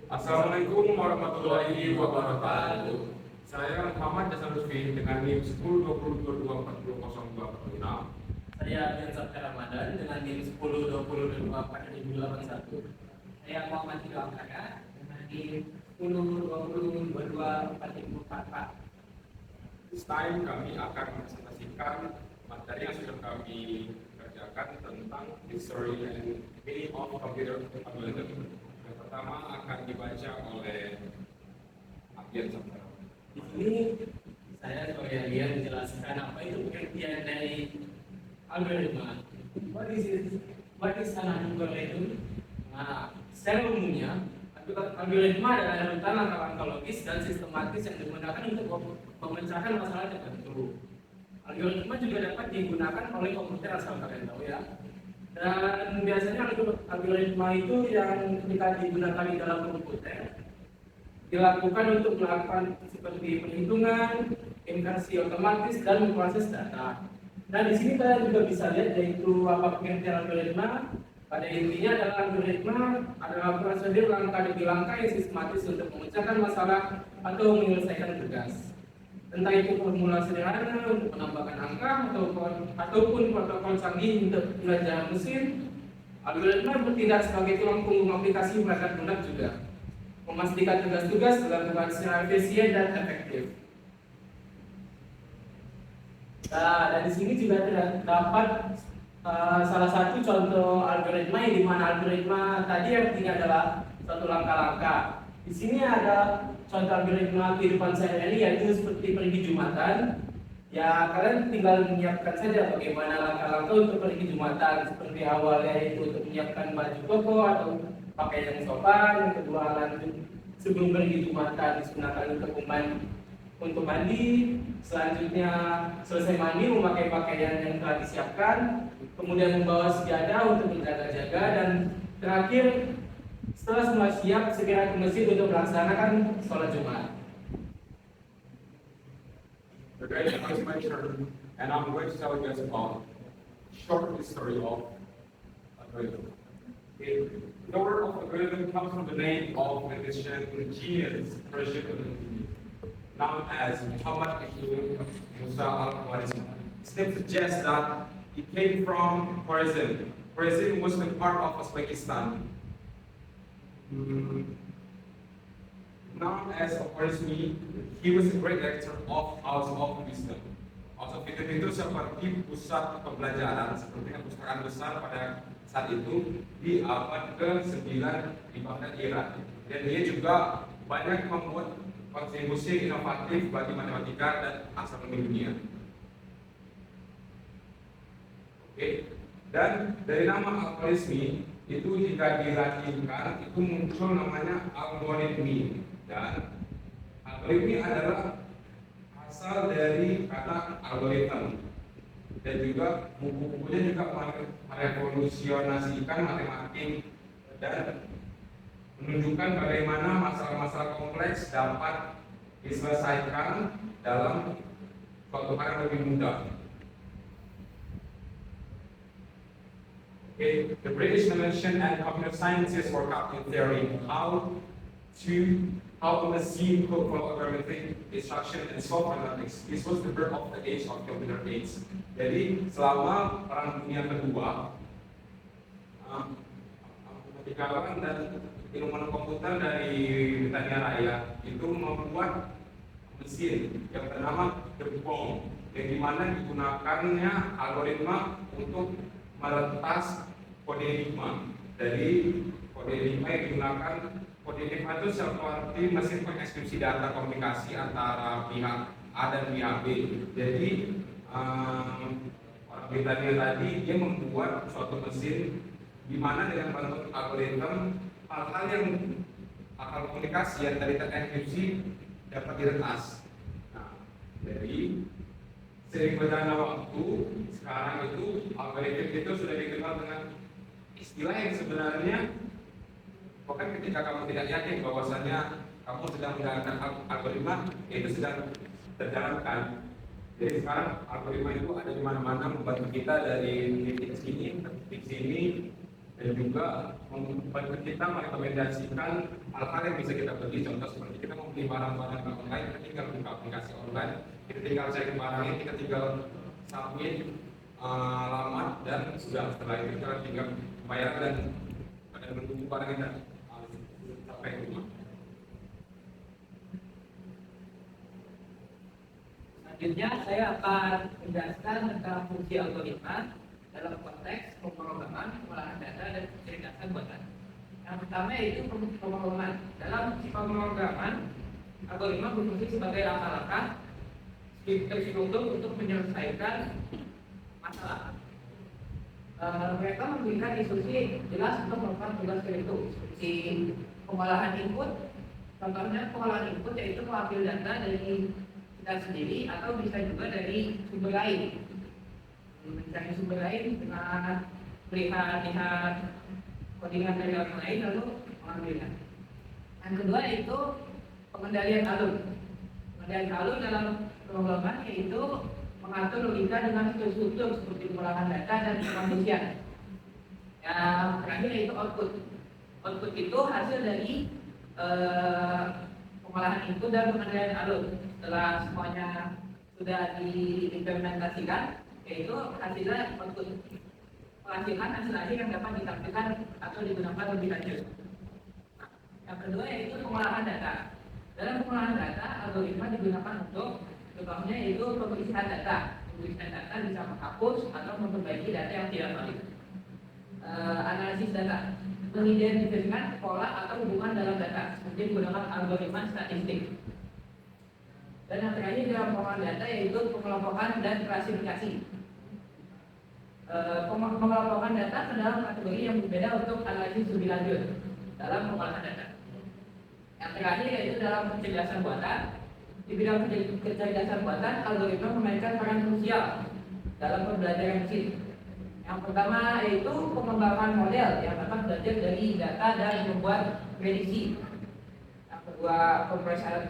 Assalamualaikum warahmatullahi wabarakatuh. Saya Muhammad Hasan Lutfi dengan NIM 102022402406. Saya Aryan Sabta Ramadan dengan NIM 1020224081. Saya Muhammad Hidayat Angkara dengan NIM 1020224044. This time kami akan presentasikan materi yang sudah kami kerjakan tentang history and meaning of computer algorithm. Yang pertama akan dibaca oleh Aryan Sabta. Di sini saya sebagai Aryan menjelaskan apa itu pengertian dari algoritma. What is an algorithm? Nah, secara umumnya algoritma adalah rutan langkah-langkah logis dan sistematis yang digunakan untuk memecahkan masalah tertentu. Algoritma juga dapat digunakan oleh komputer asal kalian tahu ya. Dan biasanya algoritma itu yang kita digunakan di dalam komputer dilakukan untuk melakukan seperti perhitungan, inversi otomatis dan memproses data. Nah di sini kalian juga bisa lihat yaitu apa pengertian algoritma. Pada intinya adalah algoritma adalah prosedur langkah demi langkah yang sistematis untuk memecahkan masalah atau menyelesaikan tugas. Entah itu formula sederhana untuk menambahkan angka ataupun protokol canggih untuk belajar mesin. Algoritma bertindak sebagai tulang punggung aplikasi perangkat lunak juga, memastikan tugas-tugas dilakukan secara efisien dan efektif. Nah, dan di sini juga terdapat salah satu contoh algoritma yang dimana algoritma tadi artinya adalah suatu langkah-langkah. Di sini ada contoh algoritma kehidupan sehari-hari yaitu seperti pergi Jumatan. Ya kalian tinggal menyiapkan saja bagaimana langkah-langkah untuk pergi Jumatan. Seperti awalnya itu untuk menyiapkan baju koko atau pakaian yang sopan. Yang kedua lanjut sebelum pergi Jumatan disunahkan untuk mandi. Selanjutnya selesai mandi memakai pakaian yang telah disiapkan, kemudian membawa sejadah untuk berjaga-jaga, dan terakhir setelah semua siap segera ke masjid untuk melaksanakan sholat Jumat. Okay, it's my turn, and I'm going to tell you guys about short history of algorithm. Okay. The word of algorithm comes from the name of a physician genius Persian engineer known as Muhammad ibn Musa al-Khwarizmi. His name suggests that he came from Khwarizm. Khwarizm was a part of Uzbekistan. Known as Khwarizmi, he was a great lecturer of House of Wisdom. House of Wisdom itu seperti pusat pembelajaran, seperti perpustakaan besar pada saat itu di abad ke-9 di Baghdad, Iran. Dan dia juga banyak membuat kontribusi inovatif bagi matematika dan astronomi dunia. Oke. Dan dari nama algoritmi itu jika dilatinkan itu muncul namanya algoritmi, dan algoritmi adalah asal dari kata algoritm, dan juga buku-bukunya juga merevolusionasikan matematik dan menunjukkan bagaimana masalah-masalah kompleks dapat diselesaikan dalam suatu hal yang lebih mudah. Okay, the British invention and computer sciences work out in theory how a machine could follow algorithmic instruction and solve mathematics. This was the birth of the age of computer age. Jadi selama Perang Dunia Kedua, ketika dan ilmuwan komputer dari Britania Raya itu membuat mesin yang bernama The Bomb, yang dimana digunakannya algoritma untuk meretas kode enigma. Dari kode enigma yang digunakan, kode enigma itu seperti mesin pengekskripsi data komunikasi antara pihak A dan pihak B. Jadi orang Britania tadi dia membuat suatu mesin di mana dengan bentuk algoritma hal komunikasi yang tadi terenkripsi dapat diretas. Nah, jadi sering berjalannya waktu, sekarang itu algoritma itu sudah dikenal dengan istilah yang sebenarnya bahkan ketika kamu tidak yakin bahwasannya kamu sedang menjalankan algoritma, itu sedang terjalankan. Jadi sekarang algoritma itu ada di mana-mana membantu kita dari titik sini ke titik sini dan juga membantu kita merekomendasikan hal-hal yang bisa kita beli. Contoh seperti kita mau beli barang-barang online, kita tinggal buka aplikasi online, kita tinggal cek barangnya, kita tinggal submit alamat, dan sudah. Setelah itu kita tinggal bayar dan menunggu barangnya sampai ke rumah. Selanjutnya saya akan menjelaskan tentang fungsi algoritma dalam konteks pemrograman, pengolahan data, dan kecerdasan buatan. Yang pertama yaitu pemrograman. Dalam pemrograman, algoritma berfungsi sebagai langkah-langkah terstruktur untuk menyelesaikan masalah. Mereka memberikan instruksi jelas untuk melakukan tugas tertentu, seperti pengolahan input. Contohnya pengolahan input yaitu mengambil data dari kita sendiri atau bisa juga dari sumber lain. Mencari sumber lain dengan melihat codingan dari orang lain lalu mengambilnya. Yang kedua yaitu pengendalian alur. Pengendalian alur dalam pemrograman yaitu mengatur logika dengan struktur seperti pengolahan data dan pengkondisian. Yang terakhir yaitu output. Output itu hasil dari pengolahan input dan pengendalian alur. Setelah semuanya sudah diimplementasikan, yaitu hasilnya output, menghasilkan hasil akhir yang dapat ditampilkan atau digunakan lebih lanjut. Nah, yang kedua yaitu pengolahan data. Dalam pengolahan data, algoritma digunakan untuk contohnya yaitu pemeriksaan data. Pemeriksaan data bisa menghapus atau memperbaiki data yang tidak valid. Analisis data, mengidentifikasi pola atau hubungan dalam data, seperti menggunakan algoritma statistik. Dan yang terakhir dalam pengolahan data yaitu pengelompokan dan klasifikasi. Pengelompokan data ke dalam kategori yang berbeda untuk analisis lebih lanjut dalam pengolahan data. Yang terakhir yaitu dalam kecerdasan buatan. Di bidang kecerdasan buatan, algoritma memainkan peran krusial dalam pembelajaran mesin. Yang pertama yaitu pengembangan model yang dapat belajar dari data dan membuat prediksi. Yang kedua,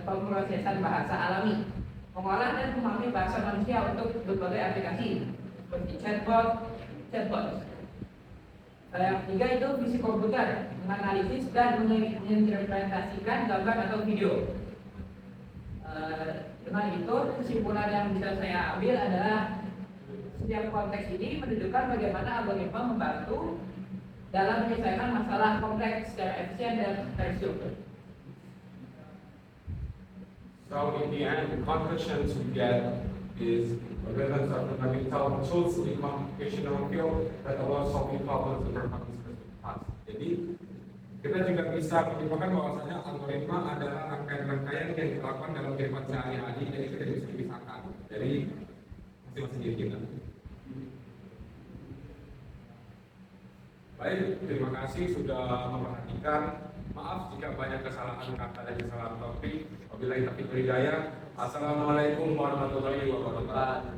pemrosesan bahasa alami, mengolah dan memahami bahasa manusia untuk berbagai aplikasi seperti chatbot. Yang ketiga itu fisik komputer, menganalisis dan menginterpretasikan gambar atau video. Dengan itu, kesimpulan yang bisa saya ambil adalah setiap konteks ini menunjukkan bagaimana algoritma membantu dalam menyelesaikan masalah kompleks secara efisien dan terstruktur. So in the end, the conclusions we get is a relevance of fundamental tools in computational field that allows solving problems and performing specific tasks. Jadi kita juga bisa pertimbangkan bahwasanya algoritma adalah rangkaian-rangkaian yang dilakukan dalam kehidupan sehari-hari, dan itu tidak bisa dipisahkan dari masing-masing diri kita. Baik, terima kasih sudah memperhatikan. Maaf jika banyak kesalahan kata dan kesalahan topik. Wabillahi taufiq wal hidayah. Assalamualaikum warahmatullahi wabarakatuh.